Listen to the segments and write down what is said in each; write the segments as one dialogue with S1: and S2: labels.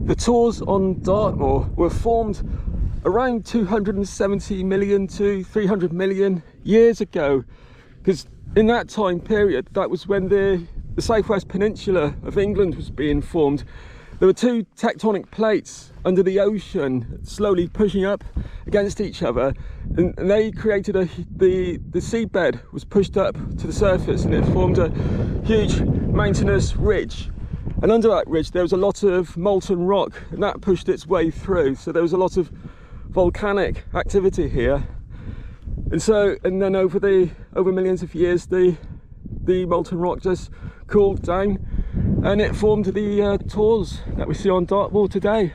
S1: The tors on Dartmoor were formed around 270 million to 300 million years ago, because in that time period, that was when the southwest peninsula of England was being formed. There were two tectonic plates under the ocean slowly pushing up against each other, and they created the seabed was pushed up to the surface, and it formed a huge mountainous ridge. And under that ridge there was a lot of molten rock, and that pushed its way through, so there was a lot of volcanic activity here. And then over millions of years the molten rock just cooled down, and it formed the tors that we see on Dartmoor today.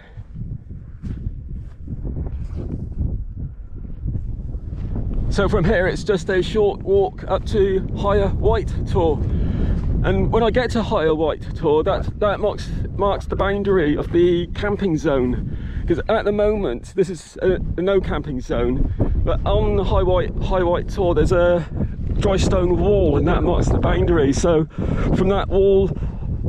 S1: So from here it's just a short walk up to Higher White Tor, and when I get to Higher White Tor, that marks the boundary of the camping zone, because at the moment this is a no camping zone, but on the High White Tor there's a dry stone wall, and that marks the boundary. So from that wall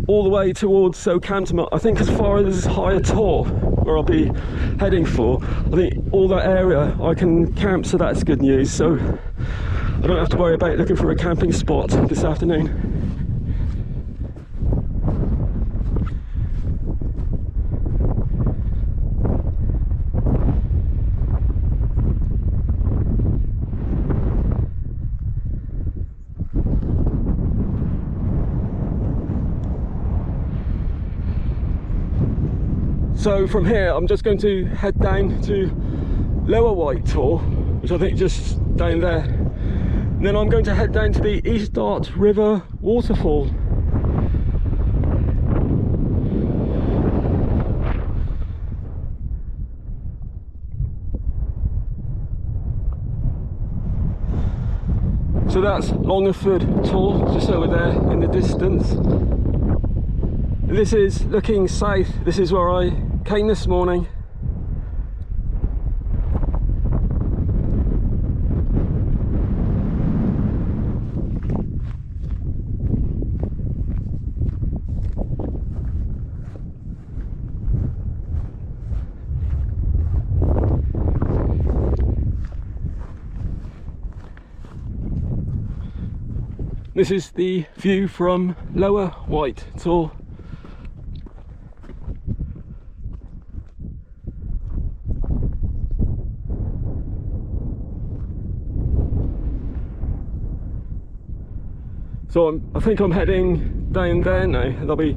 S1: all the way towards Okehampton, I think as far as Higher Tor, where I'll be heading for, I think all that area I can camp, so that's good news. So I don't have to worry about looking for a camping spot this afternoon. So from here I'm just going to head down to Lower White Tor, which I think just down there, and then I'm going to head down to the East Dart River waterfall. So that's Longford Tor, just over there in the distance. And this is looking south. This is where I came this morning. This is the view from Lower White Tor. So I think I'm heading down there now, and There'll be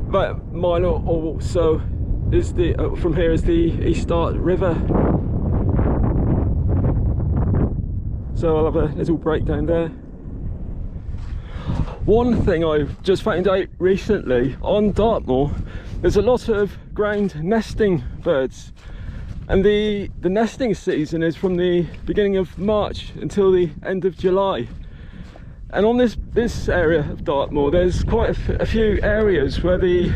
S1: about a mile or so is from here is the East Dart River. So I'll have a little break down there. One thing I've just found out recently on Dartmoor, there's a lot of ground nesting birds, and the nesting season is from the beginning of March until the end of July. And on this area of Dartmoor, there's quite a few areas where the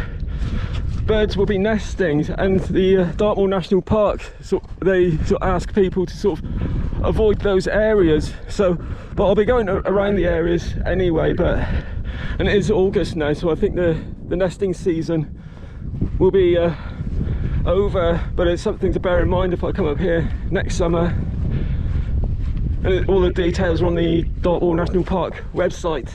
S1: birds will be nesting, and the Dartmoor National Park, they ask people to sort of avoid those areas. But I'll be going around the areas anyway. And it is August now, so I think the nesting season will be over. But it's something to bear in mind if I come up here next summer. And all the details are on the Dartmoor National Park website.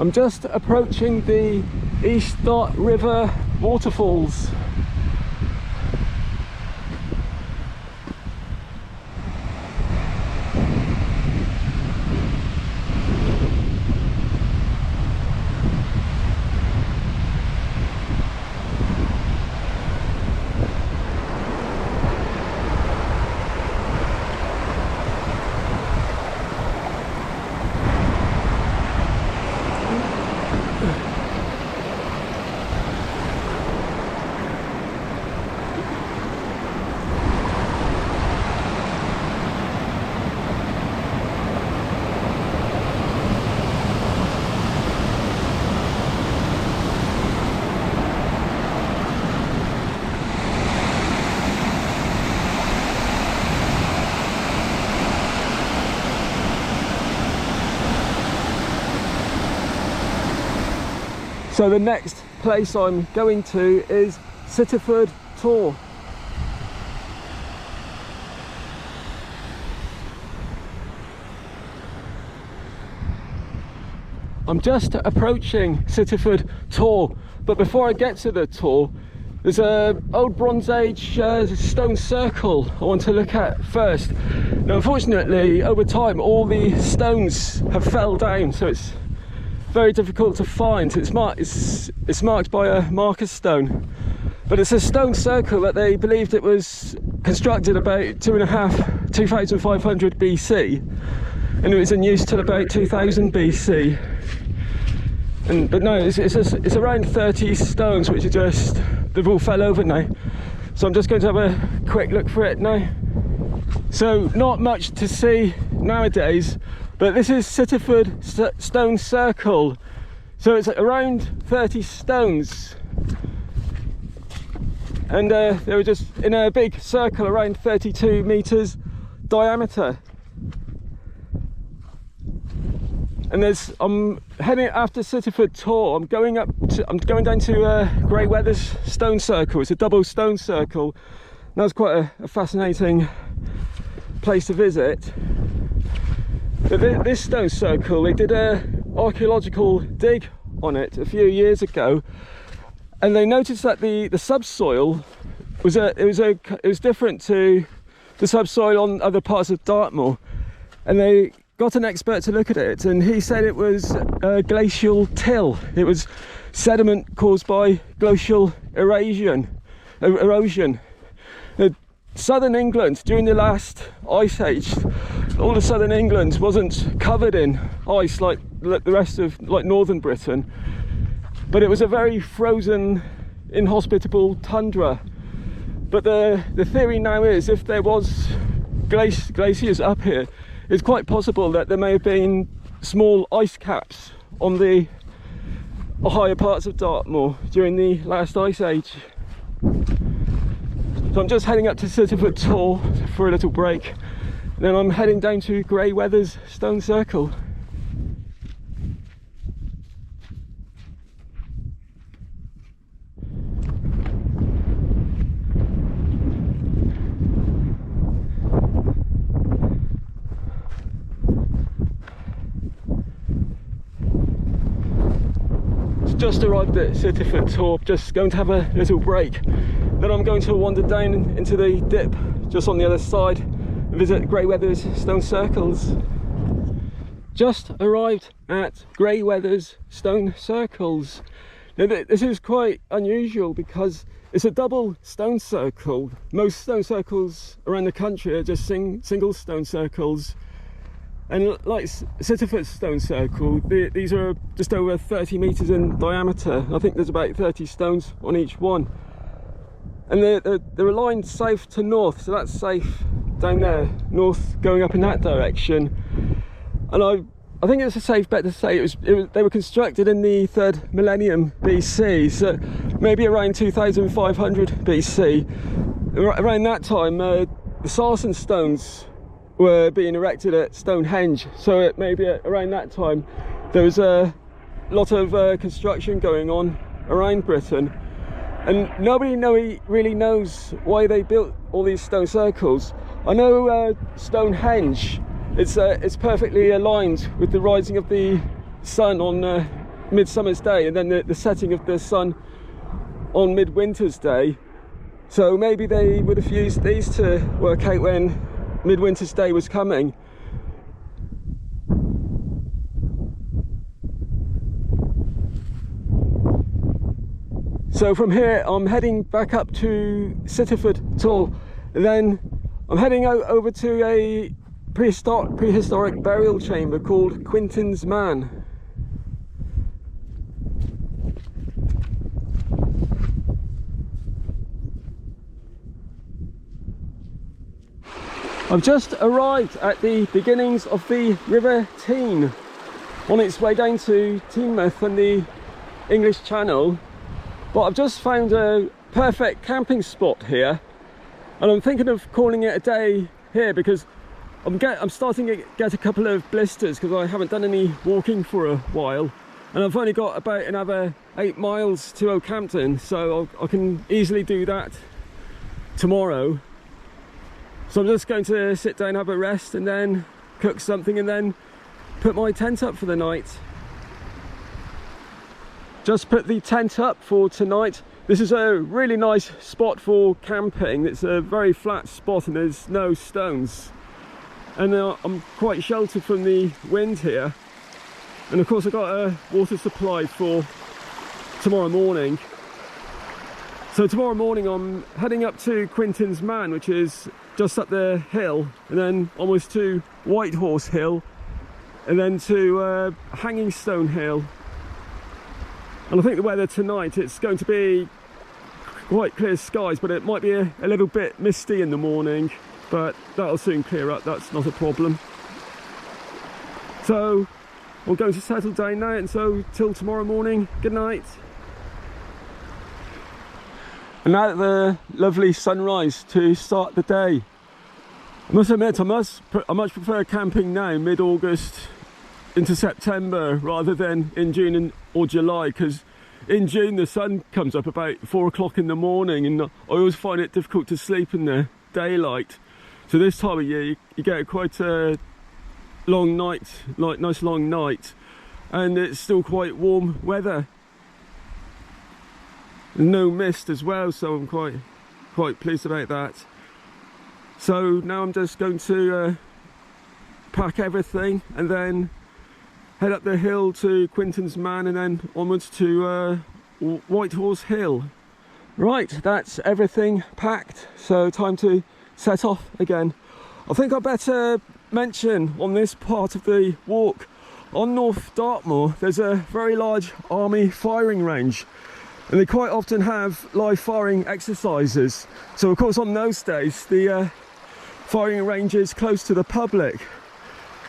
S1: I'm just approaching the East Dart River waterfalls. So the next place I'm going to is SITTAFORD Tor. I'm just approaching SITTAFORD Tor, but before I get to the Tor, there's an old Bronze Age stone circle I want to look at first. Now, unfortunately, over time, all the stones have fell down, so it's very difficult to find. It's marked by a marker stone, but it's a stone circle that they believed it was constructed about 2500 BC, and it was in use till about 2000 BC. But no, it's around 30 stones, which are just, they've all fell over now. So I'm just going to have a quick look for it now. So not much to see nowadays, but this is SITTAFORD Stone Circle. So it's around 30 stones. And they were just in a big circle around 32 meters diameter. And I'm heading after SITTAFORD Tor. I'm going down to Grey Weathers Stone Circle. It's a double stone circle. That's quite a fascinating place to visit. But this stone circle, they did an archaeological dig on it a few years ago, and they noticed that the subsoil was different to the subsoil on other parts of Dartmoor, and they got an expert to look at it, and he said it was glacial till. It was sediment caused by glacial erosion. Southern England, during the last ice age, all of southern England wasn't covered in ice like the rest of northern Britain, but it was a very frozen, inhospitable tundra. But the theory now is, if there was glaciers up here, it's quite possible that there may have been small ice caps on the higher parts of Dartmoor during the last ice age. So I'm just heading up to SITTAFORD Tor for a little break. Then I'm heading down to Grey Weathers Stone Circle. Just arrived at SITTAFORD Tor, just going to have a little break. Then I'm going to wander down into the dip just on the other side and visit Grey Weathers Stone Circles. Just arrived at Grey Weathers Stone Circles. Now this is quite unusual because it's a double stone circle. Most stone circles around the country are just single stone circles. And like SITTAFORD Stone Circle, these are just over 30 meters in diameter. I think there's about 30 stones on each one. And they're aligned south to north, so that's safe down there, north going up in that direction. And I think it's a safe bet to say they were constructed in the 3rd millennium BC, so maybe around 2500 BC. Around that time, the Sarsen stones were being erected at Stonehenge, so it maybe around that time there was a lot of construction going on around Britain, and nobody really knows why they built all these stone circles. I know Stonehenge, it's perfectly aligned with the rising of the sun on Midsummer's Day, and then the setting of the sun on Midwinter's Day. So maybe they would have used these to work out when Midwinter's Day was coming. So from here I'm heading back up to SITTAFORD Tor, and then I'm heading out over to a prehistoric burial chamber called Quintin's Man. I've just arrived at the beginnings of the River Tean, on its way down to Teignmouth and the English Channel, but I've just found a perfect camping spot here, and I'm thinking of calling it a day here because I'm starting to get a couple of blisters because I haven't done any walking for a while, and I've only got about another 8 miles to Okehampton, so I can easily do that tomorrow. So I'm just going to sit down, have a rest, and then cook something, and then put my tent up for the night. Just put the tent up for tonight. This is a really nice spot for camping. It's a very flat spot and there's no stones. And I'm quite sheltered from the wind here. And of course I've got a water supply for tomorrow morning. So tomorrow morning I'm heading up to Quinton's Man, which is just up the hill, and then almost to Whitehorse Hill, and then to Hangingstone Hill. And I think the weather tonight, it's going to be quite clear skies, but it might be a little bit misty in the morning, but that'll soon clear up, that's not a problem. So we're going to settle down now, and so till tomorrow morning, good night. And now the lovely sunrise to start the day. I must admit, I much prefer camping now, mid-August into September, rather than in June or July, because in June the sun comes up about 4 o'clock in the morning, and I always find it difficult to sleep in the daylight. So this time of year you get quite a long night, like nice long night, and it's still quite warm weather. No mist as well, so I'm quite pleased about that. So now I'm just going to pack everything and then head up the hill to Quinton's Man, and then onwards to Whitehorse Hill. Right, that's everything packed, so time to set off again. I think I better mention on this part of the walk, on North Dartmoor there's a very large army firing range, and they quite often have live firing exercises. So of course on those days the firing range is close to the public.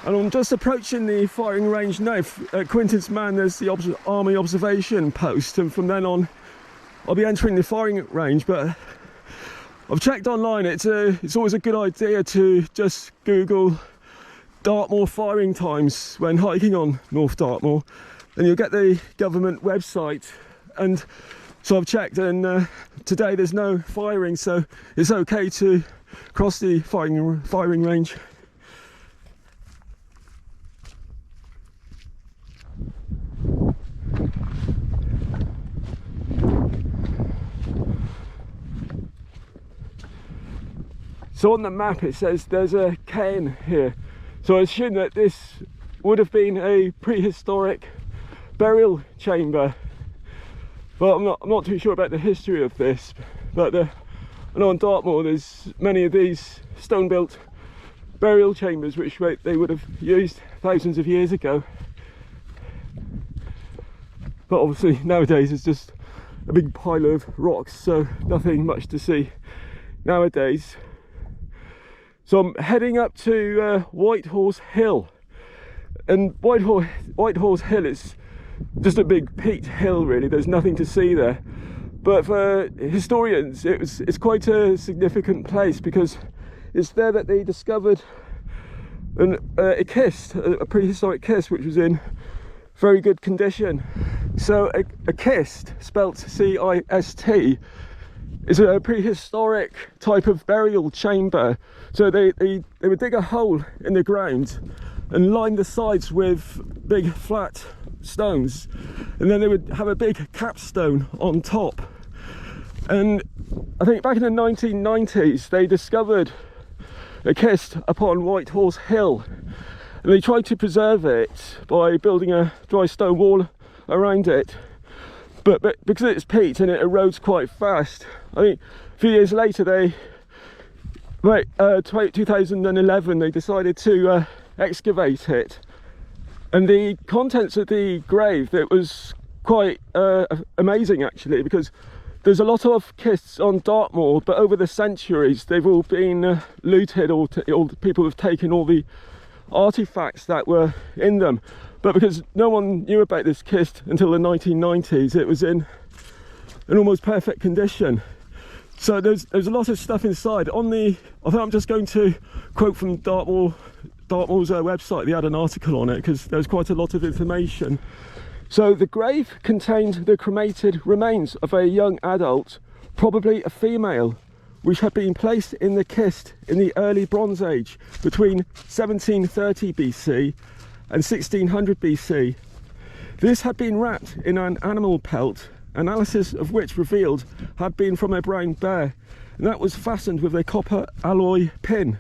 S1: And I'm just approaching the firing range now. At Quinton's Man there's the army observation post, and from then on I'll be entering the firing range. But I've checked online, it's always a good idea to just Google Dartmoor firing times when hiking on North Dartmoor, and you'll get the government website. And so I've checked, and today there's no firing, so it's okay to cross the firing range. So on the map it says there's a cairn here, so I assume that this would have been a prehistoric burial chamber, but I'm not too sure about the history of this. But I know on Dartmoor there's many of these stone built burial chambers which they would have used thousands of years ago, but obviously nowadays it's just a big pile of rocks, so nothing much to see nowadays. So I'm heading up to Whitehorse Hill, and Whitehorse Hill is just a big peaked hill really, there's nothing to see there. But for historians it's quite a significant place, because it's there that they discovered a kist, a prehistoric kist, which was in very good condition. So a kist, spelt C-I-S-T, is a prehistoric type of burial chamber. So they would dig a hole in the ground and line the sides with big flat stones, and then they would have a big capstone on top. And I think back in the 1990s they discovered a kist upon Whitehorse Hill, and they tried to preserve it by building a dry stone wall around it. But because it's peat and it erodes quite fast, I think a few years later 2011 they decided to excavate it, and the contents of the grave, it was quite amazing actually, because there's a lot of kists on Dartmoor, but over the centuries they've all been looted, or people have taken all the artifacts that were in them. But because no one knew about this kist until the 1990s, it was in an almost perfect condition. So there's a lot of stuff inside. I think I'm just going to quote from Dartmoor's website. They had an article on it because there's quite a lot of information So the grave contained the cremated remains of a young adult, probably a female, which had been placed in the kist in the early Bronze Age between 1730 BC and 1600 BC. This had been wrapped in an animal pelt, analysis of which revealed had been from a brown bear, and that was fastened with a copper alloy pin.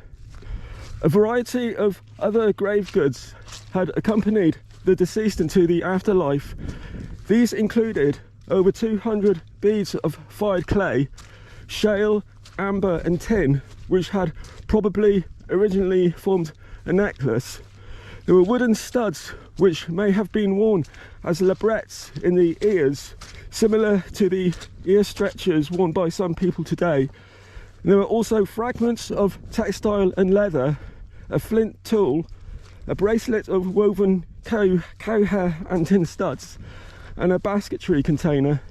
S1: A variety of other grave goods had accompanied the deceased into the afterlife. These included over 200 beads of fired clay, shale, amber and tin, which had probably originally formed a necklace. There were wooden studs which may have been worn as labrets in the ears, similar to the ear stretchers worn by some people today. And there were also fragments of textile and leather, a flint tool, a bracelet of woven cow hair and tin studs, and a basketry container.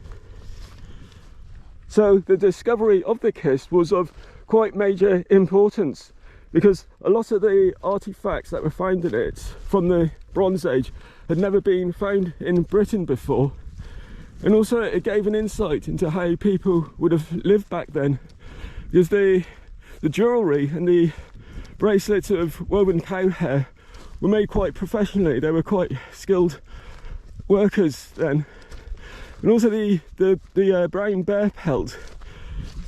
S1: So the discovery of the kist was of quite major importance, because a lot of the artifacts that were found in it from the Bronze Age had never been found in Britain before. And also it gave an insight into how people would have lived back then, because the jewellery and the bracelets of woven cow hair were made quite professionally. They were quite skilled workers then. And also the brown bear pelt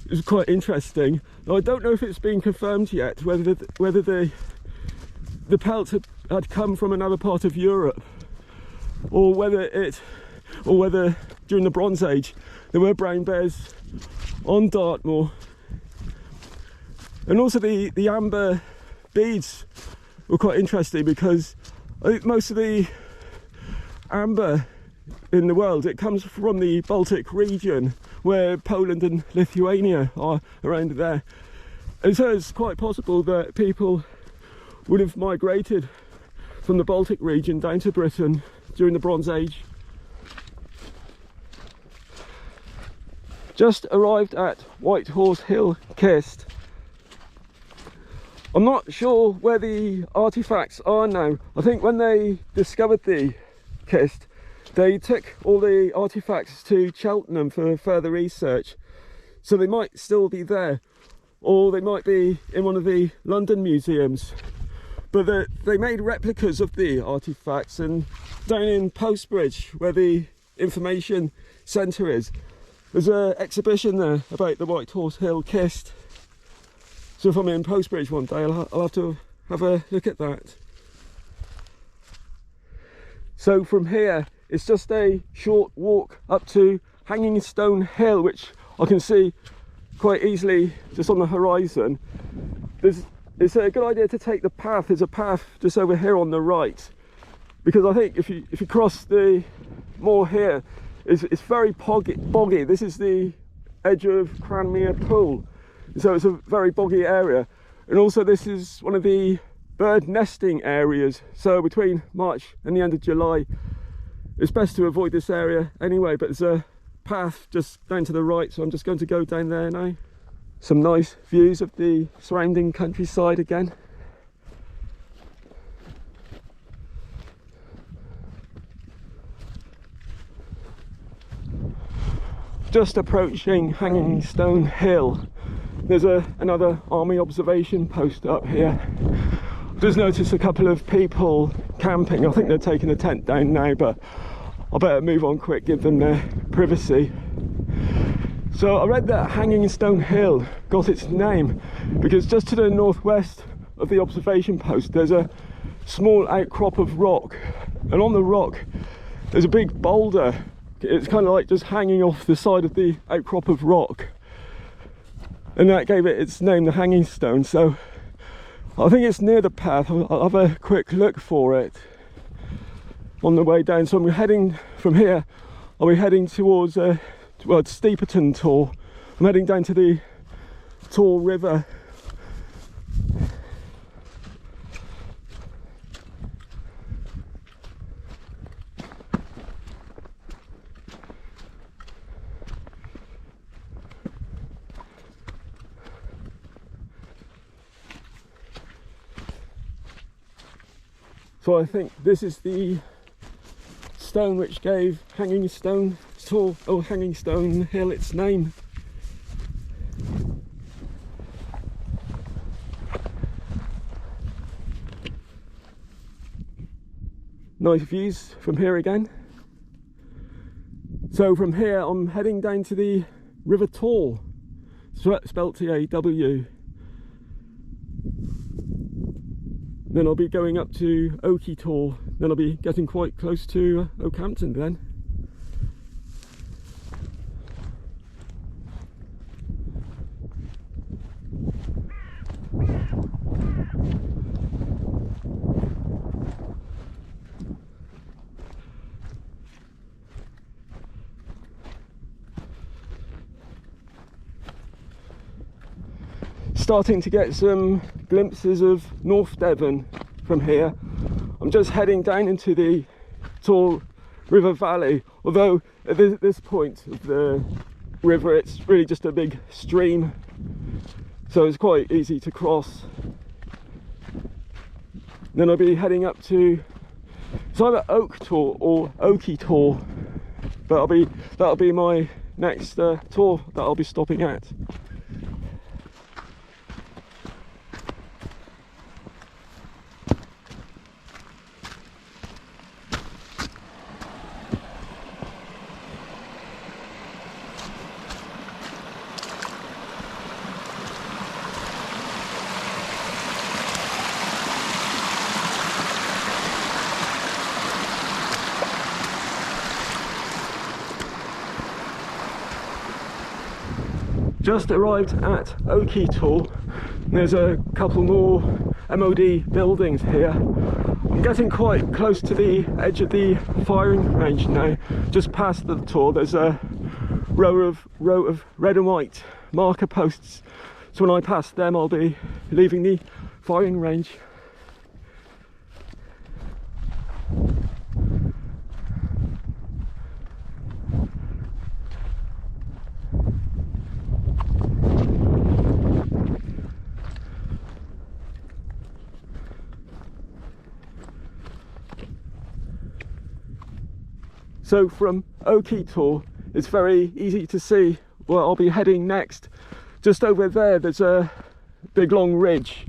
S1: is quite interesting. Now, I don't know if it's been confirmed yet whether the pelt had come from another part of Europe, or whether during the Bronze Age there were brown bears on Dartmoor. And also the amber beads were quite interesting, because I think most of the amber in the world, it comes from the Baltic region, where Poland and Lithuania are around there. And so it's quite possible that people would have migrated from the Baltic region down to Britain during the Bronze Age. Just arrived at Whitehorse Hill Kist. I'm not sure where the artifacts are now. I think when they discovered the kist, they took all the artifacts to Cheltenham for further research, so they might still be there, or they might be in one of the London museums. But they made replicas of the artifacts, and down in Postbridge, where the information centre is, there's an exhibition there about the Whitehorse Hill Kist. So if I'm in Postbridge one day, I'll have to have a look at that. So from here, it's just a short walk up to Hangingstone Hill, which I can see quite easily just on the horizon. It's a good idea to take the path. There's a path just over here on the right, because I think if you cross the moor here, it's very boggy. This is the edge of Cranmere Pool, so it's a very boggy area. And also this is one of the bird nesting areas, so between March and the end of July it's best to avoid this area anyway. But there's a path just down to the right, so I'm just going to go down there now. Some nice views of the surrounding countryside again. Just approaching Hangingstone Hill, there's another army observation post up here. Just noticed a couple of people camping. I think they're taking the tent down now, but I better move on quick, give them their privacy. So I read that Hangingstone Hill got its name because just to the northwest of the observation post there's a small outcrop of rock, and on the rock there's a big boulder. It's kind of like just hanging off the side of the outcrop of rock, and that gave it its name, the Hangingstone. So I think it's near the path. I'll have a quick look for it on the way down. So I'm heading from here, I'll be heading towards Steeperton Tor. I'm heading down to the Tor River. So I think this is the stone which gave Hangingstone Tor, or Hangingstone Hill, its name. Nice views from here again. So from here I'm heading down to the River Taw, spelt T-A-W. Then I'll be going up to Okehampton. Then I'll be getting quite close to Okehampton then. Starting to get some glimpses of North Devon from here. I'm just heading down into the Taw River Valley, although at this point of the river it's really just a big stream, so it's quite easy to cross. Then I'll be heading up to, it's either Oak Taw or Okie Taw, but that'll be my next tour that I'll be stopping at. Just arrived at Okehampton. There's a couple more MOD buildings here. I'm getting quite close to the edge of the firing range now. Just past the Taw, there's a row of red and white marker posts. So when I pass them, I'll be leaving the firing range. So from Okehampton, it's very easy to see where I'll be heading next. Just over there, there's a big long ridge.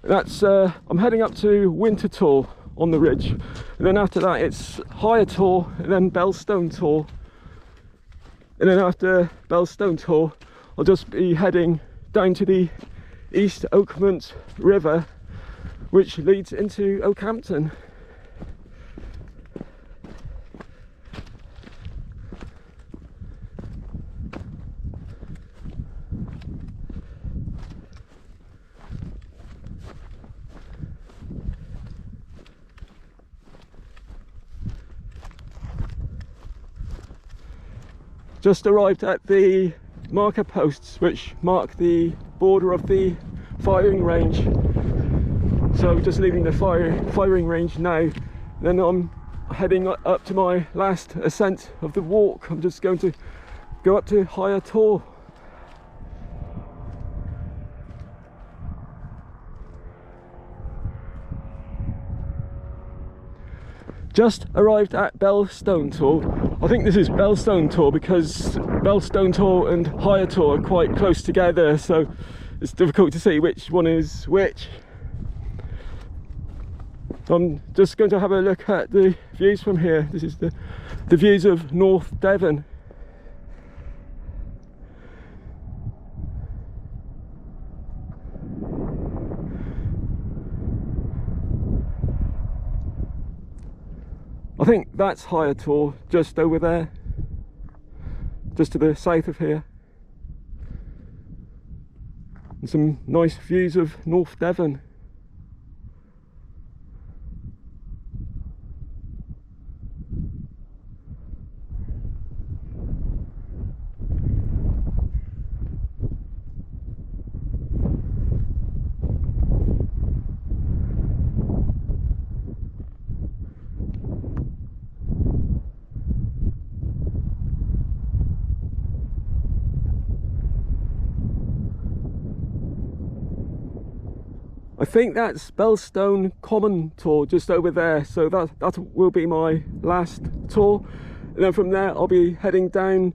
S1: That's I'm heading up to Winterthur on the ridge, and then after that it's Higher Taw, and then BELSTONE Taw, and then after BELSTONE Taw, I'll just be heading down to the East Okehampton River, which leads into Okehampton. Just arrived at the marker posts which mark the border of the firing range. So just leaving the firing range now. Then I'm heading up to my last ascent of the walk. I'm just going to go up to Higher Taw. Just arrived at BELSTONE Taw. I think this is BELSTONE Taw because BELSTONE Taw and Higher Taw are quite close together, so it's difficult to see which one is which. I'm just going to have a look at the views from here. This is the views of North Devon. I think that's Higher Taw, just over there, just to the south of here. And some nice views of North Devon. I think that's BELSTONE Common Tour just over there, so that will be my last tour. And then from there I'll be heading down.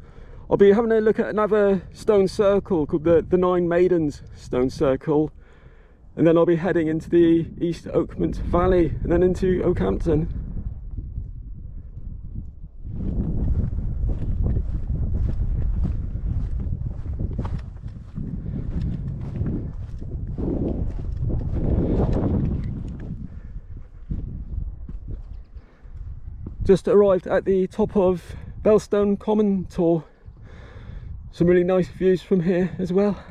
S1: I'll be having a look at another stone circle called the 9 Maidens Stone Circle, and then I'll be heading into the East Okehampton Valley and then into Okehampton. Just arrived at the top of BELSTONE Common Tour. Some really nice views from here as well.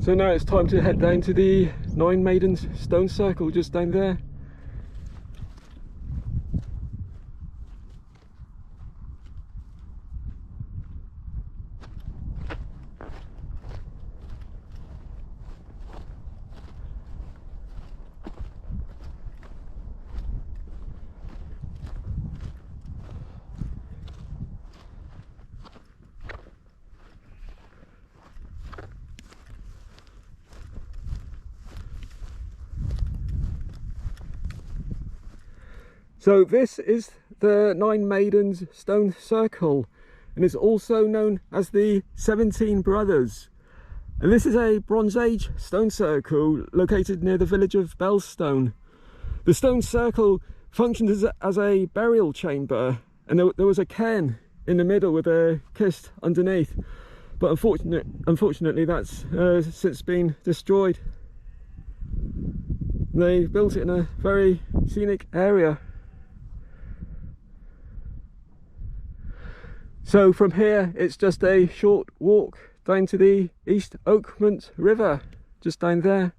S1: So now it's time to head down to the 9 Maidens Stone Circle just down there. So this is the 9 Maidens Stone Circle, and it's also known as the 17 Brothers. And this is a Bronze Age stone circle located near the village of BELSTONE. The stone circle functioned as a burial chamber, and there was a cairn in the middle with a kist underneath. But unfortunately that's since been destroyed. They built it in a very scenic area. So from here it's just a short walk down to the East Okehampton River, just down there.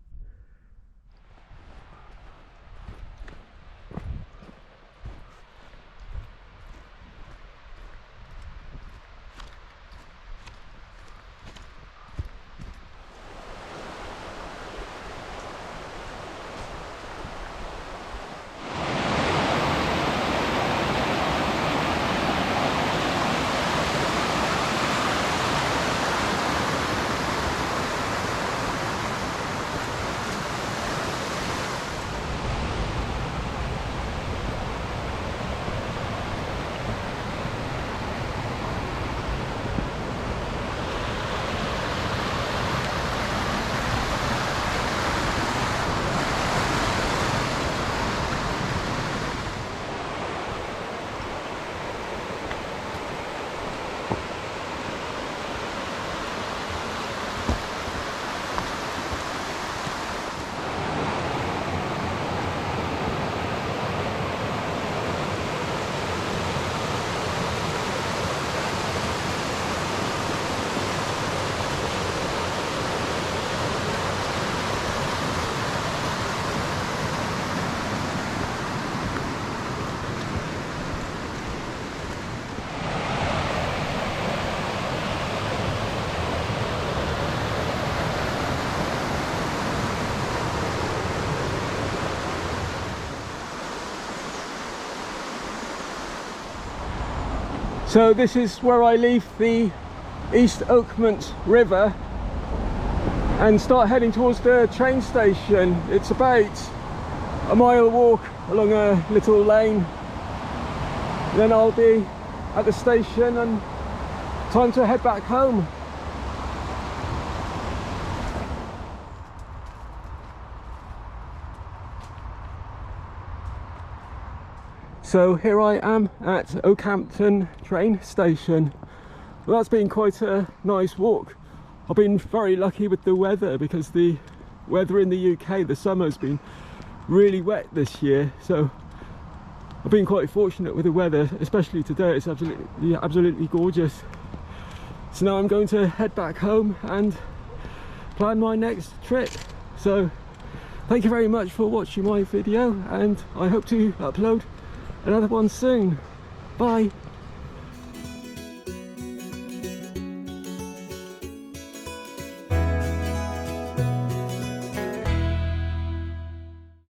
S1: So this is where I leave the East Okehampton River and start heading towards the train station. It's about a mile walk along a little lane. Then I'll be at the station and time to head back home. So here I am at Okehampton train station. Well, that's been quite a nice walk. I've been very lucky with the weather because the weather in the UK, the summer's been really wet this year. So I've been quite fortunate with the weather, especially today. It's absolutely gorgeous. So now I'm going to head back home and plan my next trip. So Thank you very much for watching my video, and I hope to upload another one soon. Bye.